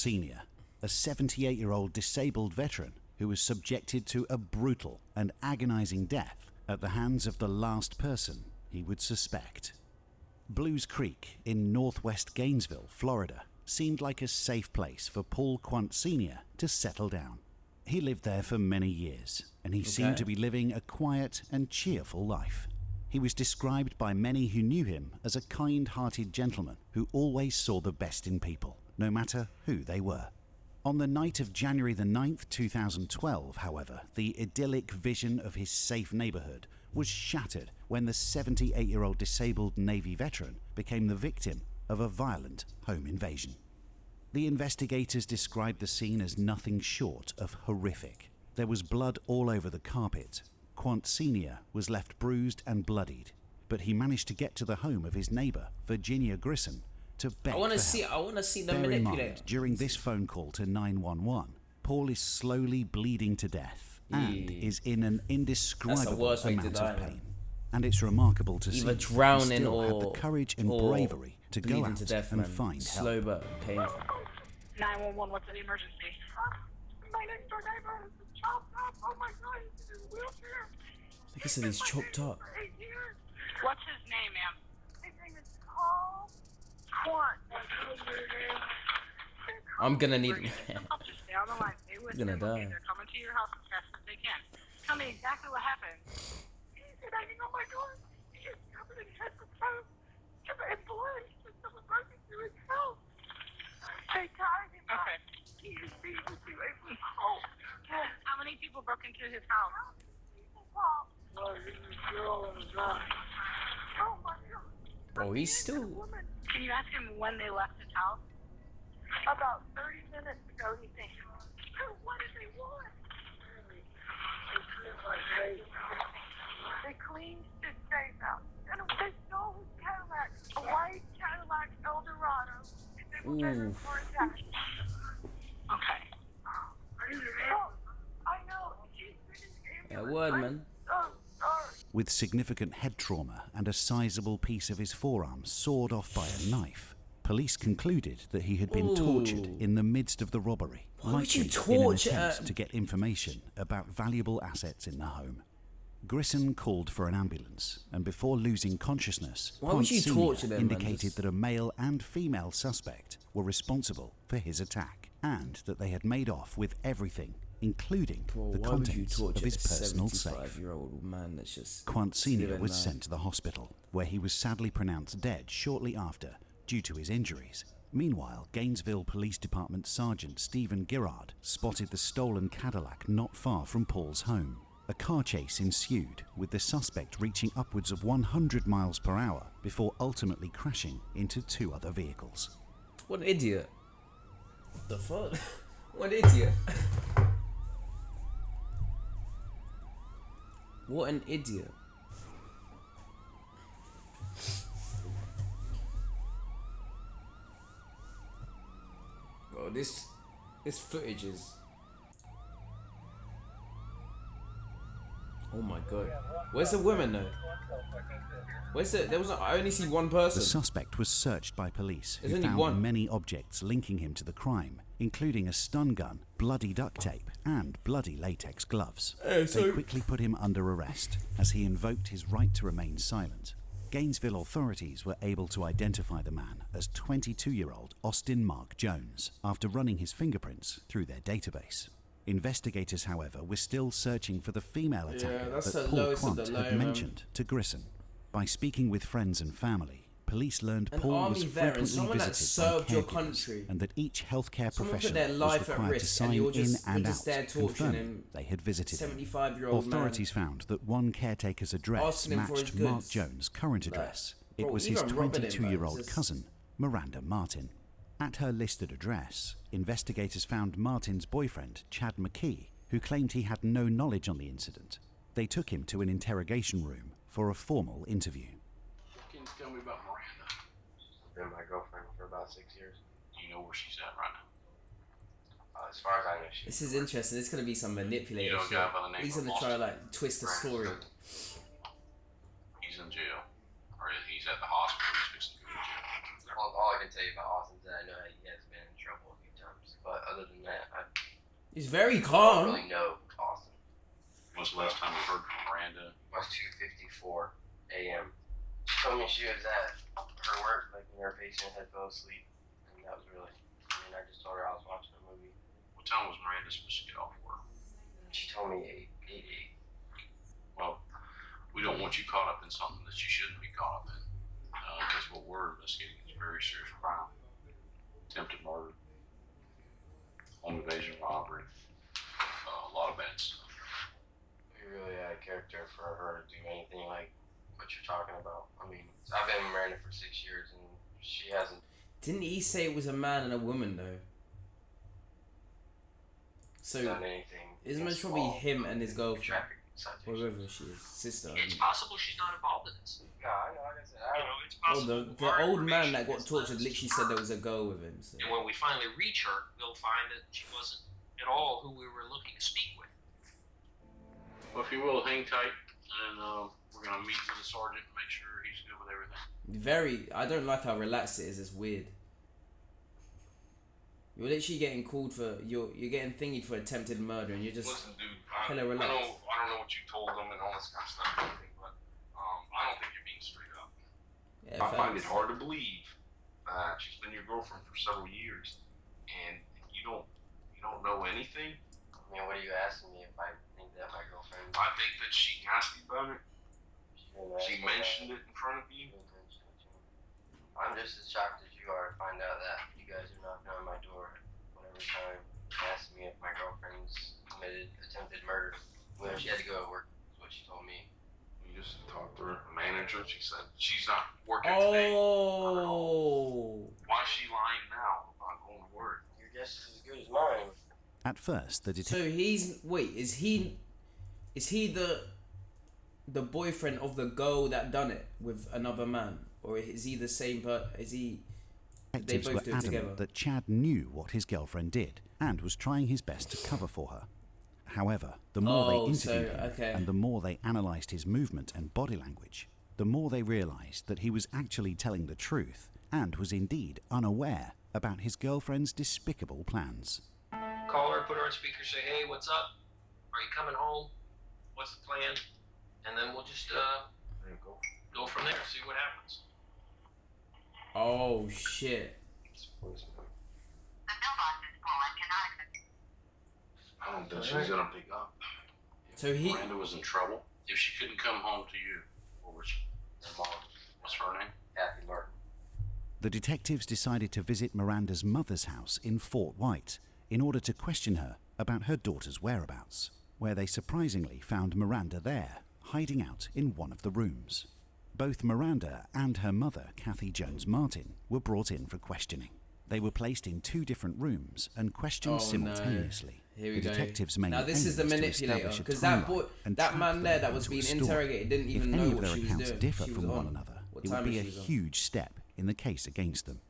Sr., a 78-year-old disabled veteran who was subjected to a brutal and agonizing death at the hands of the last person he would suspect. Blues Creek in northwest Gainesville, Florida, seemed like a safe place for Paul Quant Sr. to settle down. He lived there for many years, and he seemed to be living a quiet and cheerful life. He was described by many who knew him as a kind-hearted gentleman who always saw the best in people, no matter who they were. On the night of January the 9th, 2012, however, the idyllic vision of his safe neighborhood was shattered when the 78-year-old disabled Navy veteran became the victim of a violent home invasion. The investigators described the scene as nothing short of horrific. There was blood all over the carpet. Quant Sr. was left bruised and bloodied, but he managed to get to the home of his neighbor, Virginia Grissom, to beg for help. I want to see the Bear in Manipulator. mind, during this phone call to 911, Paul is slowly bleeding to death and is in an indescribable amount of pain. And it's remarkable to see Either he drowning still had or the courage and bravery to go bleeding out to death, and man. find Slow help. but painful. 911, what's the emergency? My next door neighbor is chopped up. Oh my god, he's in his wheelchair. Like I said, he's chopped up. What's his name, ma'am? His name is Paul Quant. I'm gonna need. Just stay on the line. Stay with You're gonna him. die. They're coming to your house as fast as they can. Tell me exactly what happened. He's banging on my door. He's covered in head to toe. Covered in blood. He's just someone broken through his house. They tied him up. Okay. He is being away from home. How many people broke into his house? Oh my god. Bro, he's still. Can you ask him when they left his house? About 30 minutes ago, he thinks. What did they want? They cleaned his safe out. And they stole his Cadillac. A white Cadillac Eldorado. And they were begging for his action. Okay. I know. Yeah, word, man. With significant head trauma and a sizable piece of his forearm sawed off by a knife, police concluded that he had been tortured in the midst of the robbery, likely in an attempt to get information about valuable assets in the home. Grissom called for an ambulance, and before losing consciousness, Quant Sr. indicated that a male and female suspect were responsible for his attack, and that they had made off with everything, including the contents of his personal safe. Man that's just Quant Sr. was sent to the hospital, where he was sadly pronounced dead shortly after due to his injuries. Meanwhile, Gainesville Police Department Sergeant Stephen Girard spotted the stolen Cadillac not far from Paul's home. A car chase ensued, with the suspect reaching upwards of 100 miles per hour before ultimately crashing into two other vehicles. What an idiot. What the fuck? What an idiot. What an idiot. Bro, this footage is... Oh my god. Where's the woman though? Where's the... There was... I only see one person. The suspect was searched by police, who There's only found one. many objects linking him to the crime, including a stun gun, bloody duct tape, and bloody latex gloves. They quickly put him under arrest, as he invoked his right to remain silent. Gainesville authorities were able to identify the man as 22-year-old Austin Mark Jones, after running his fingerprints through their database. Investigators, however, were still searching for the female attacker that Paul Quant had mentioned to Grissom. By speaking with friends and family, police learned Paul was frequently visited by caregivers, and that each healthcare professional was required to sign in and out, confirming they had visited him. Authorities found that one caretaker's address matched Mark Jones' current address. It was his 22-year-old cousin, Miranda Martin. At her listed address, investigators found Martin's boyfriend, Chad McKee, who claimed he had no knowledge on the incident. They took him to an interrogation room for a formal interview. Can you tell me about Miranda? She's been my girlfriend for about 6 years. Do you know where she's at right now? As far as I know, This is interesting. It's gonna be some manipulator shit. He's gonna try to like twist the story. He's in jail, or he's at the hospital. He's fixing to go to jail. all I can tell you about Austin is that I know he has been in trouble a few times. other than that, I He's very don't calm. really know Austin. When's the last time you heard from Miranda? It was 2:54 a.m. She told me she was at her work, like when her patient had fell asleep, and that was really. I mean, I just told her I was watching a movie. What time was Miranda supposed to get off work? She told me 8. Well, we don't want you caught up in something that you shouldn't be caught up in. Because what we're investigating is a very serious crime. Attempted murder, home invasion, robbery, a lot of bad stuff. We really had a character for her to do anything like what you're talking about. I mean, I've been with Miranda for 6 years, and she hasn't Didn't he say it was a man and a woman though? So done anything. it's most against probably law, him and his girlfriend, traffic or citations. whoever she is, sister. I It's mean. possible she's not involved in this. Yeah, I know. Like I said, I You don't. know, it's Oh, possible. the our old man information that got is tortured less literally said there her. was a girl with him. So. And when we finally reach her, we'll find that she wasn't at all who we were looking to speak with. Well, if you will, hang tight, and we're going to meet with the sergeant and make sure he's good with everything. I don't like how relaxed it is. It's weird. You're literally getting called for you're getting thingied for attempted murder, and you're just Listen, dude, hella I relaxed. don't know what you told them and all this kind of stuff and everything, but I don't think you're being straight up. Yeah, I find it facts. hard to believe that she's been your girlfriend for several years, and you don't know anything. I mean, what are you asking me if I think that my girlfriend? I think that she asked you about it. didn't She ask me mentioned that. it in front of you. She didn't mention it to me. I'm just as shocked as you are to find out that you guys are knocking on my door whatever time asking me if my girlfriend's committed attempted murder. When she had to go to work, is what she told me. You just talked to her manager. She said she's not working today. Oh. Why is she lying now about going to work? Your guess is as good as mine. At first, the detective. So is he the boyfriend of the girl that done it with another man, or is he the same? Is he? They Detectives both were do it adamant together. that Chad knew what his girlfriend did and was trying his best to cover for her. However, the more they interviewed him and the more they analysed his movement and body language, the more they realised that he was actually telling the truth and was indeed unaware about his girlfriend's despicable plans. Call her, put her on speaker, say, hey, what's up? Are you coming home? What's the plan? And then we'll just There you go. go from there, see what happens. Oh shit! It's voicemail. The mailbox is full and cannot accept. I don't think she's gonna pick up. So he. Miranda was in trouble. If she couldn't come home to you, what was she? Their mom, What's her name? Kathy Martin. The detectives decided to visit Miranda's mother's house in Fort White in order to question her about her daughter's whereabouts, where they surprisingly found Miranda there, hiding out in one of the rooms. Both Miranda and her mother, Kathy Jones Martin, were brought in for questioning. They were placed in two different rooms and questioned simultaneously. Here we the go. detectives' main Now this is the aim was to manipulator, establish a because that timeline boy, and that track man them there that was into a being story. interrogated didn't even If know any of what their she was accounts doing. differ She was from one on. another, What it would time be is a she on? huge step in the case against them.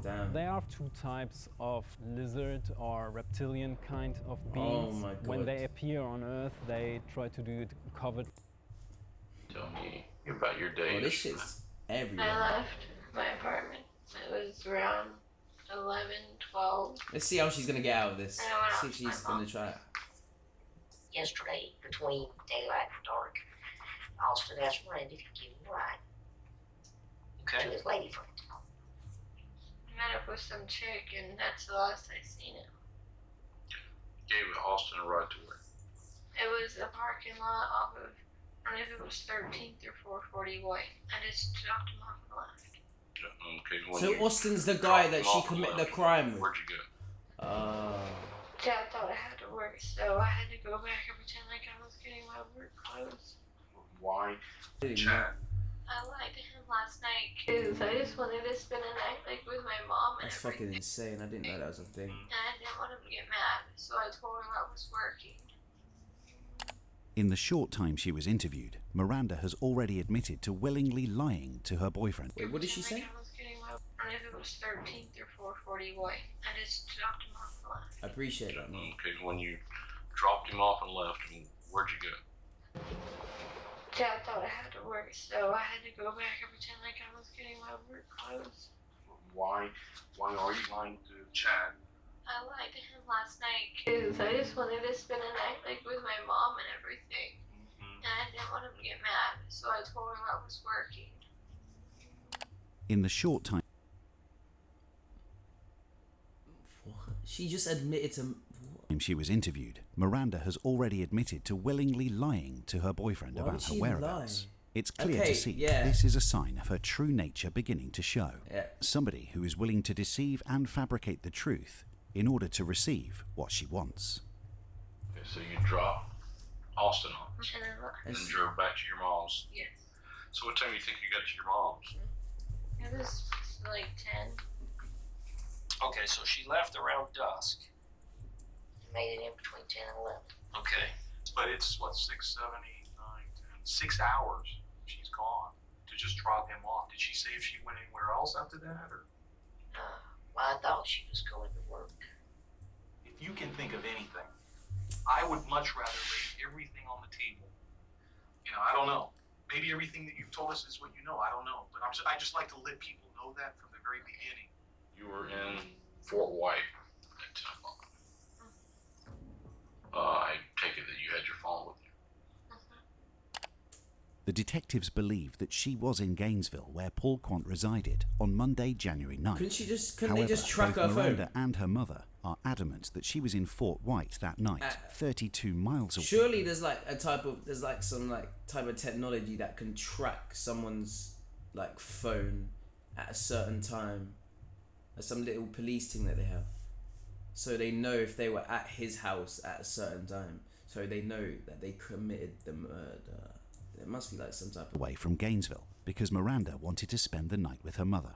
Damn. There are two types of lizard or reptilian kind of Oh beings. my When God. they appear on Earth, they try to do it covered. Tell me about your day. Oh, this shit's everywhere. I left my apartment. It was around 11, 12. Let's see how she's gonna get out of this. I went See out if with my she's gonna mom. try it. Yesterday, between daylight and dark, Austin asked Randy to give him a ride to Okay. his lady friend. I met up with some chick, and that's the last I seen him. Gave Austin a ride to work. It was a parking lot off of, I don't know if it was 13th or 440 White. I just dropped him off and left. Okay, when So you Austin's the guy dropped that him she off and committed the left, crime with. Where'd you go? Dad thought I had to work, so I had to go back and pretend like I was getting my work clothes. Why? Didn't Chad. I lied to him last night because I just wanted to spend a night like with my mom and That's everything. fucking insane. I didn't know that was a thing. And I didn't want him to get mad, so I told him I was working. In the short time she was interviewed, Miranda has already admitted to willingly lying to her boyfriend. Wait, what did she say? Like I was getting my, I don't know if it was 13th or 440 White. I just dropped him off and left. I appreciate that, man. Okay, when you dropped him off and left, where'd you go? Dad thought I had to work, so I had to go back and pretend like I was getting my work clothes. Why are you lying to Chad? I lied to him last night because I just wanted to spend a night like with my mom and everything. And I didn't want him to get mad, so I told him I was working. In the short time She just admitted to. she was interviewed, Miranda has already admitted to willingly lying to her boyfriend Why about would her she whereabouts. lie? It's clear Okay, to see yeah. this is a sign of her true nature beginning to show. Yeah. Somebody who is willing to deceive and fabricate the truth in order to receive what she wants. Okay, so you dropped Austin off And and drove back to your mom's. yes. So what time do you think you got to your mom's? It was like 10. Okay, so she left around dusk. Made it in between 10 and 11. Okay. But it's what, 6, 7, 8, 9, 10, 6 hours she's gone to just drop him off. Did she say if she went anywhere else after that, or? Well, I thought she was going to work. If you can think of anything, I would much rather lay everything on the table. You know, I don't know. Maybe everything that you've told us is what you know. I don't know. But I just like to let people know that from the very beginning. You were in Fort White at 10 o'clock. I take it that you had your phone with you. The detectives believe that she was in Gainesville, where Paul Quant resided, on Monday, January 9th. Couldn't However, they just track both her Miranda phone? and her mother are adamant that she was in Fort White that night, 32 miles away. Surely there's like some type of technology that can track someone's like phone at a certain time. There's some little police thing that they have, so they know if they were at his house at a certain time, so they know that they committed the murder. There must be like some type of away from Gainesville because Miranda wanted to spend the night with her mother.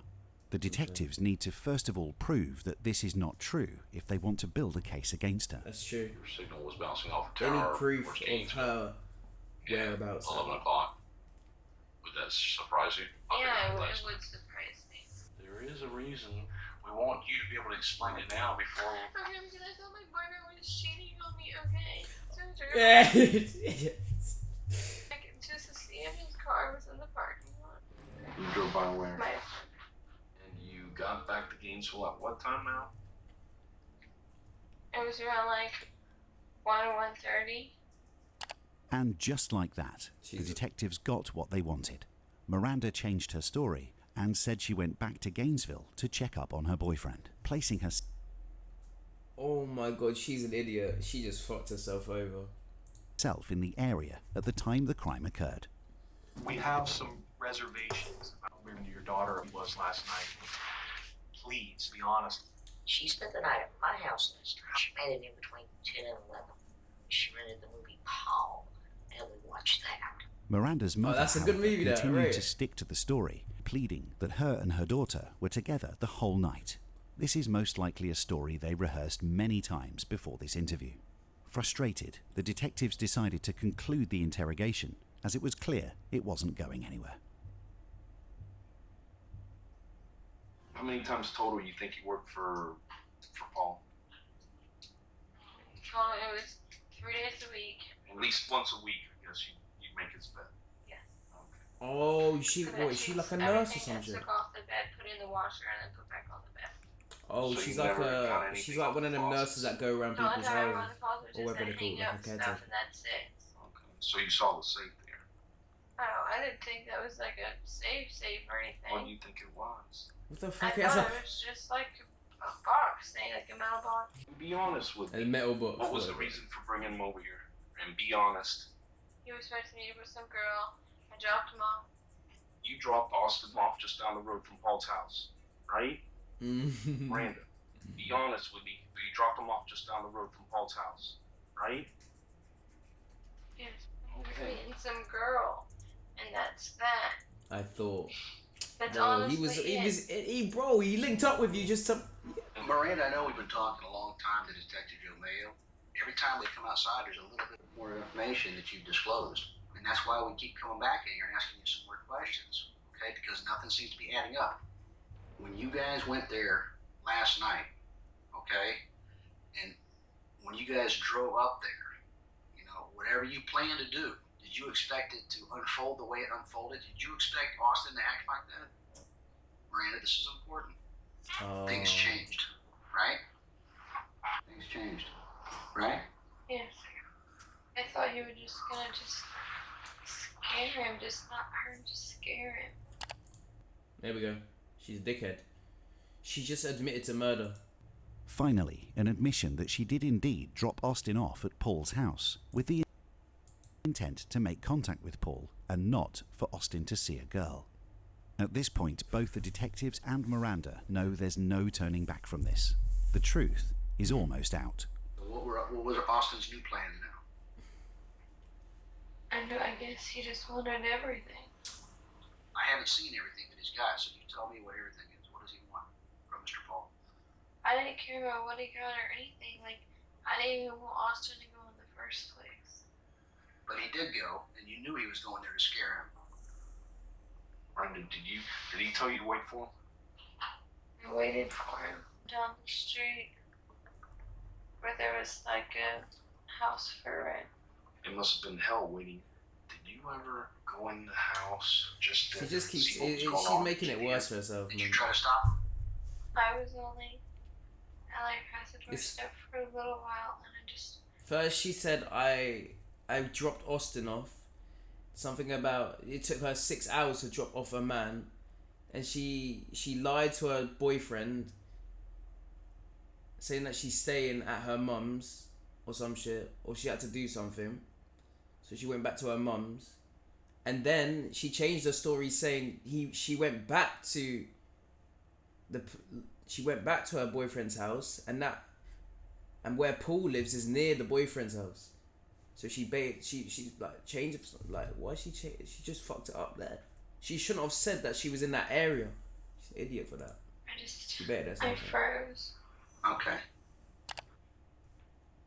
The detectives need to first of all prove that this is not true if they want to build a case against her. That's true. Your signal was bouncing off a They tower. need proof towards of Gainesville. her whereabouts. 11 o'clock. Would that surprise you? Yeah, it would surprise me. There is a reason we want you to be able to explain it now before. Okay, because I thought my partner was cheating on me, okay? So Yeah. like, just to see if his car was in the parking lot. You drove by where? My, And you got back to Gainesville at what time now? it was around like 1:30. And just like that, the Jesus. detectives got what they wanted. Miranda changed her story and said she went back to Gainesville to check up on her boyfriend, placing Oh my god, she's an idiot. She just fucked herself over. herself in the area at the time the crime occurred. We have some reservations about where your daughter was last night. Please, be honest. She spent the night at my house last night. She made it in between 10 and 11. She rented the movie Paul, and we watched that. Miranda's mother, that's a good however, movie, that, continued right? to stick to the story, pleading that her and her daughter were together the whole night. This is most likely a story they rehearsed many times before this interview. Frustrated, the detectives decided to conclude the interrogation, as it was clear it wasn't going anywhere. How many times total you think you worked for Paul? Oh, it was 3 days a week. At least once a week, I guess you'd make his bed. Yes. Okay. Oh, she So what? that Is she she's like a nurse or everything some that shit? Took off the bed, put in the washer, and then put back on the bed. Oh, So she's you like never got anything she's like off one of the them faucets? nurses that go around No, I people's thought I houses. was supposed to or whatever just they call it, hang like up a stuff, caretaker. and that's it. Okay. So you saw the safe there. Oh, I didn't think that was like a safe or anything. What do you think it was? What the I fuck? thought it was just like a box thing, like a metal box. Be honest with A me. metal box. What was the whatever. reason for bringing him over here? And be honest. He was supposed to meet with some girl. I dropped him off. You dropped Austin off just down the road from Paul's house, right? Miranda, be honest with me. You dropped him off just down the road from Paul's house, right? He was Okay. meeting some girl, and that's that. I thought. That's Bro, honestly he linked up with you just to. Miranda, I know we've been talking a long time to Detective Joe Mayo. Every time we come outside, there's a little bit more information that you've disclosed. And that's why we keep coming back in here and asking you some more questions, okay? Because nothing seems to be adding up. When you guys went there last night, okay, and when you guys drove up there, you know, whatever you planned to do, did you expect it to unfold the way it unfolded? Did you expect Austin to act like that? Miranda, this is important. Things changed, right? Things changed, right? Yes. I thought you were just gonna scare him, just not her, just scare him. There we go. She's a dickhead. She just admitted to murder. Finally, an admission that she did indeed drop Austin off at Paul's house with the intent to make contact with Paul and not for Austin to see a girl. At this point, both the detectives and Miranda know there's no turning back from this. The truth is almost out. What was Austin's new plan now? I guess he just wanted everything. I haven't seen everything that he's got, so you tell me what everything is. What does he want from Mr. Paul? I didn't care about what he got or anything. Like, I didn't even want Austin to go in the first place. But he did go, and you knew he was going there to scare him. Brandon, did he tell you to wait for him? I waited for him down the street where there was like a house for rent. It must have been hell waiting. Did you ever go in the house just to She just keeps. see what was She's going on? making it worse for herself. Did Man. you try to stop him? I was only at like past the It's- doorstep for a little while and I just. First, she said I dropped Austin off. Something about it took her 6 hours to drop off a man, and she lied to her boyfriend, saying that she's staying at her mum's or some shit, or she had to do something, so she went back to her mum's, and then she changed the story saying she went back to her boyfriend's house, and where Paul lives is near the boyfriend's house. So she's like changed, like why she changed? She just fucked it up there. She shouldn't have said that she was in that area. She's an idiot for that. She better do I something. froze. Okay.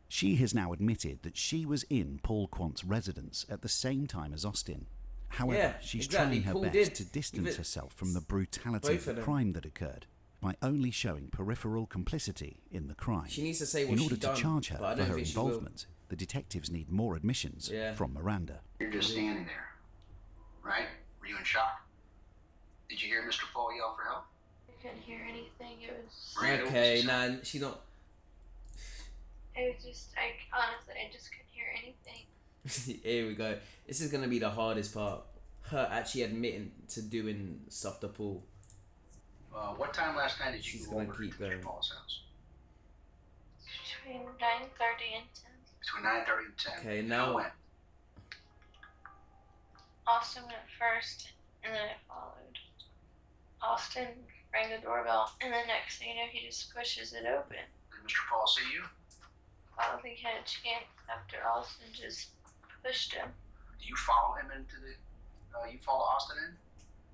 She has now admitted that she was in Paul Quant's residence at the same time as Austin. However, Yeah, she's exactly. trying her Paul best did. to distance Even- herself from the brutality Both of the of them. crime that occurred by only showing peripheral complicity in the crime. She needs to say what in she order to done, charge her but I for don't her think she will. involvement, the detectives need more admissions Yeah. from Miranda. You're just standing there, right? Were you in shock? Did you hear Mr. Paul yell for help? I couldn't hear anything. It was. Miranda, what Okay, was he saying? nah, she's not. It was just. Honestly, I just couldn't hear anything. Here we go. This is gonna be the hardest part. Her actually admitting to doing stuff to Paul. What time last night did you She's go gonna over keep to Mr. going. Paul's house? Between 9:30 and 10. Between 9:30 and 10. Okay, And now- who went? Austin went first, and then I followed. Austin rang the doorbell, and the next thing you know, he just pushes it open. Did Mr. Paul see you? I don't think he had a chance after Austin just pushed him. Do you follow him into the? You follow Austin in?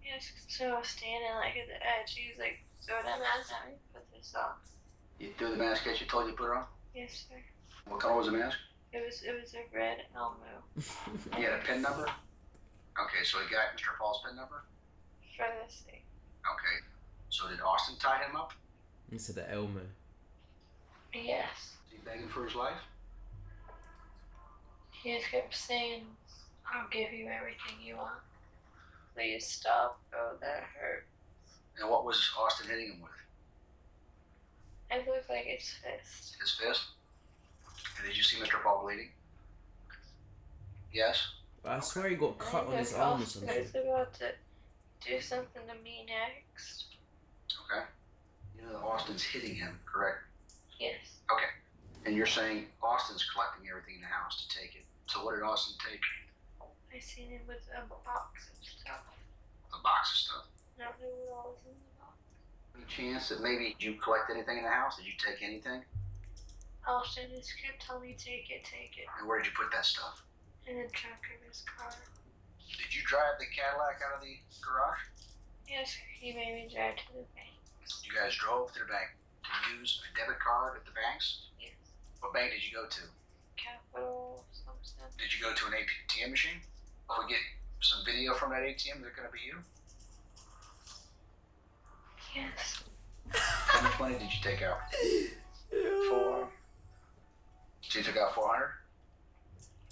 Yes, so I was standing like at the edge. He was like, throw that mask at me, put this on. You threw the mask at you, told you to put it on? Yes, sir. What color was the mask? It was a red Elmo He had a PIN number? Okay, so he got Mr. Paul's PIN number? for this thing. Okay. So did Austin tie him up? Instead of Elmo. Yes. Is he begging for his life? He just kept saying, I'll give you everything you want. Please stop. Oh, that hurt. And what was Austin hitting him with? It looked like his fist. His fist? And did you see Mr. Paul bleeding? Yes? I swear he got cut on I his think arm or Austin something. is about to do something to me next. Okay. You know that Austin's hitting him, correct? Yes. Okay. And you're saying Austin's collecting everything in the house to take it. So what did Austin take? I seen him with a box of stuff. A box of stuff. I don't know what all was in the box. Any chance that maybe you collect anything in the house? Did you take anything? Austin just kept telling me, take it, take it. And where did you put that stuff? In the trunk of his car. Did you drive the Cadillac out of the garage? Yes, he made me drive to the bank. You guys drove to the bank to use a debit card at the banks? Yes. What bank did you go to? Capital something. Did you go to an ATM machine? If we get some video from that ATM, they're going to be you? Yes. How much money did you take out? 4. So you took out 400?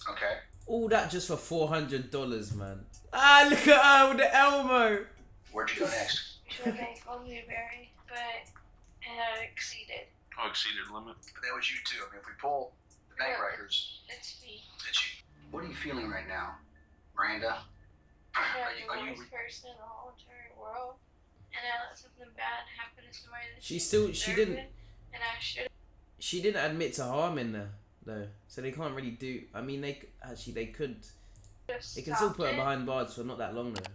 Okay. All that just for $400, man. Ah, look at her with the Elmo. Where'd you go next? To the bank on Newberry, but I had exceeded. Oh, exceeded limit. But that was you too. I mean, if we pull the bank Yeah. records, It's me. it's you. What are you feeling right now, Miranda? I'm Are the you worst person in the whole entire world, and I let something bad happen to somebody that She deserved didn't. it, and I should. She didn't admit to harming her though, so they can't really do. I mean, they could. They can still put her behind bars for not that long though.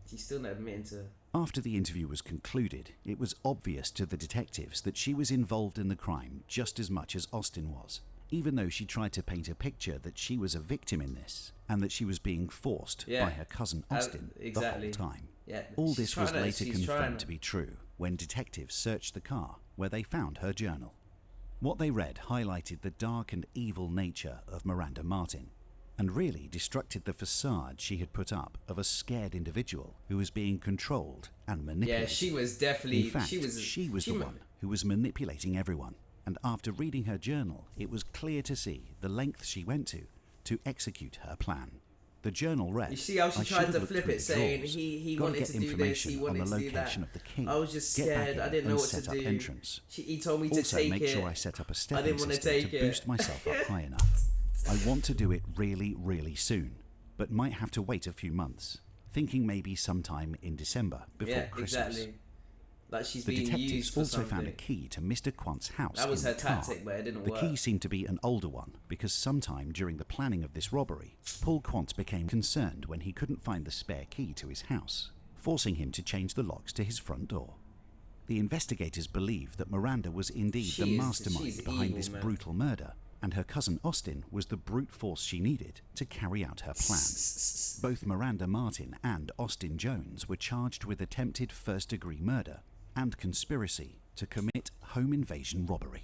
She's still not admitting to. After the interview was concluded, it was obvious to the detectives that she was involved in the crime just as much as Austin was, even though she tried to paint a picture that she was a victim in this and that she was being forced by her cousin Austin exactly. the whole time. Yeah, All this was later confirmed to be true when detectives searched the car where they found her journal. What they read highlighted the dark and evil nature of Miranda Martin, and really destructed the facade she had put up of a scared individual who was being controlled and manipulated. Yeah, she was definitely. In fact, she was the one who was manipulating everyone. And after reading her journal, it was clear to see the lengths she went to execute her plan. The journal read, You see how she "I tried should to have flip looked it, through the saying drawers. he Gotta wanted get to do this, information he on wanted the to do that. location of the key. I was just Get back scared. in I didn't know and what to set up do. entrance. He told me to Also, take make it. sure I set up a I stepping didn't want to system take to it. boost myself up high enough. I want to do it really, really soon, but might have to wait a few months, thinking maybe sometime in December before Christmas." Exactly. Like she's The being detectives used for also something. found a key to Mr. Quant's house. That was in her the car. tactic, but it didn't The work. key seemed to be an older one because sometime during the planning of this robbery, Paul Quant became concerned when he couldn't find the spare key to his house, forcing him to change the locks to his front door. The investigators believe that Miranda was indeed the mastermind she's behind evil, this man. brutal murder, and her cousin Austin was the brute force she needed to carry out her plan. Both Miranda Martin and Austin Jones were charged with attempted first-degree murder and conspiracy to commit home invasion robbery.